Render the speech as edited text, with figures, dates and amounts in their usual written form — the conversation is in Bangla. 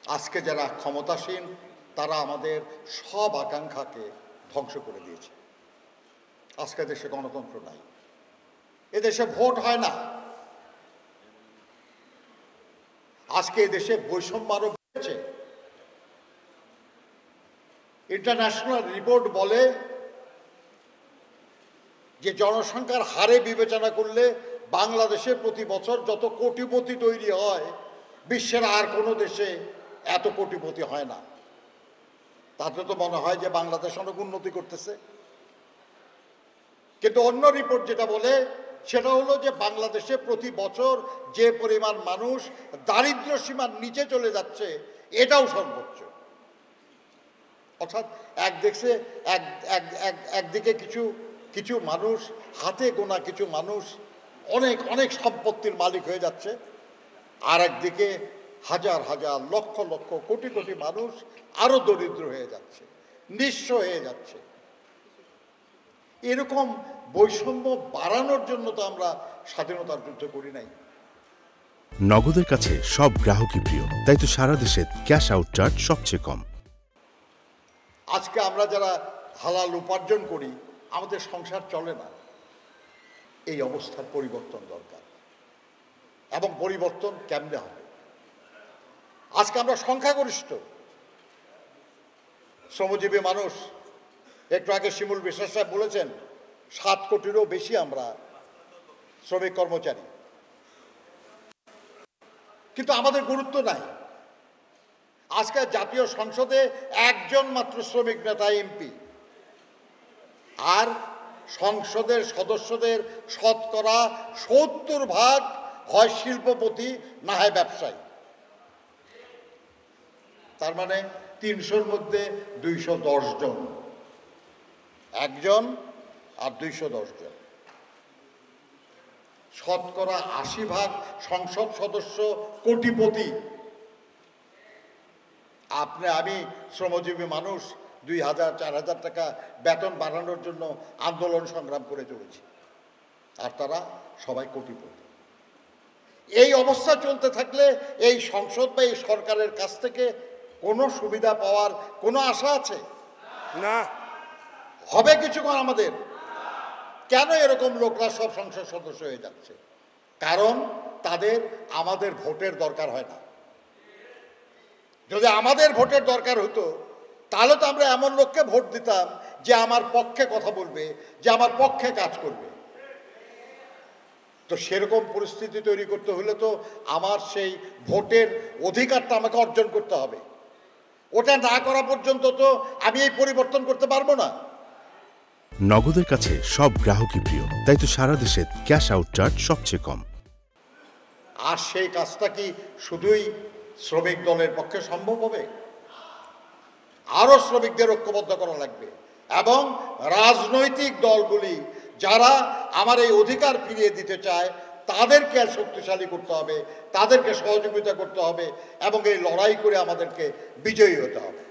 আজকে যারা ক্ষমতাসীন তারা আমাদের সব আকাঙ্ক্ষাকে ধ্বংস করে দিয়েছে। আজকে দেশে গণতন্ত্র নাই, এদেশে ভোট হয় না, আজকে এদেশে বৈষম্য আরো বেড়েছে। ইন্টারন্যাশনাল রিপোর্ট বলে যে জনসংখ্যার হারে বিবেচনা করলে বাংলাদেশে প্রতি বছর যত কোটিপতি তৈরি হয় বিশ্বের আর কোনো দেশে এত কোটিপতি হয় না। তাতে তো মনে হয় যে বাংলাদেশ অনেক উন্নতি করতেছে। কিন্তু অন্য রিপোর্ট যেটা বলে সেটা হলো যে বাংলাদেশে প্রতি বছর যে পরিমাণ মানুষ দারিদ্র্য সীমার নিচে চলে যাচ্ছে এটাও সর্বোচ্চ। অর্থাৎ একদিকে কিছু মানুষ, হাতে গোনা কিছু মানুষ অনেক অনেক সম্পত্তির মালিক হয়ে যাচ্ছে, আর একদিকে হাজার হাজার লক্ষ লক্ষ কোটি কোটি মানুষ আরো দরিদ্র হয়ে যাচ্ছে, নিঃস্ব হয়ে যাচ্ছে। এরকম বৈষম্য বাড়ানোর জন্য তো আমরা স্বাধীনতার যুদ্ধ করি নাই। নগদের কাছে সব গ্রাহকই প্রিয়, তাই তো সারা দেশে ক্যাশ আউট চার্জ সবচেয়ে কম। আজকে আমরা যারা হালাল উপার্জন করি আমাদের সংসার চলে না। এই অবস্থার পরিবর্তন দরকার, এবং পরিবর্তন কেমনে হবে? আজকে আমরা সংখ্যাগরিষ্ঠ শ্রমজীবী মানুষ। একটু আগে শিমুল বিশ্বাস সাহেব বলেছেন 7 কোটিরও বেশি আমরা শ্রমিক কর্মচারী, কিন্তু আমাদের গুরুত্ব নাই। আজকে জাতীয় সংসদে একজন মাত্র শ্রমিক নেতা এমপি, আর সংসদের সদস্যদের শতকরা 70% হয় শিল্পপতি না হয় ব্যবসায়ী। তার মানে 300-র মধ্যে 210 জন, একজন আর 210 জন। শতকরা 80% সংসদ সদস্য কোটিপতি। আমি শ্রমজীবী মানুষ 2000-4000 টাকা বেতন বাড়ানোর জন্য আন্দোলন সংগ্রাম করে চলেছি, আর তারা সবাই কোটিপতি। এই অবস্থা চলতে থাকলে এই সংসদ বা এই সরকারের কাছ থেকে কোনো সুবিধা পাওয়ার কোনো আশা আছে না। হবে কিছুক্ষণ আমাদের? কেন এরকম লোকরা সব সংসদ সদস্য হয়ে যাচ্ছে? কারণ তাদের আমাদের ভোটের দরকার হয় না। যদি আমাদের ভোটের দরকার হতো তাহলে তো আমরা এমন লোককে ভোট দিতাম যে আমার পক্ষে কথা বলবে, যে আমার পক্ষে কাজ করবে। তো সেরকম পরিস্থিতি তৈরি করতে হলে তো আমার সেই ভোটের অধিকারটা আমাকে অর্জন করতে হবে। ওটা না করা পর্যন্ত তো আমি এই পরিবর্তন করতে পারবো না। নগদের কাছে সব গ্রাহকই প্রিয়, তাই তো সারা দেশে ক্যাশ আউট চার্জ সবচেয়ে কম। আর সেই কাজটা কি শুধুই শ্রমিক দলের পক্ষে সম্ভব হবে? আরো শ্রমিকদের ঐক্যবদ্ধ করা লাগবে, এবং রাজনৈতিক দলগুলি যারা আমার এই অধিকার ফিরিয়ে দিতে চায় তাদেরকে শক্তিশালী করতে হবে, তাদেরকে সহযোগিতা করতে হবে, এবং এই লড়াই করে আমাদেরকে বিজয়ী হতে হবে।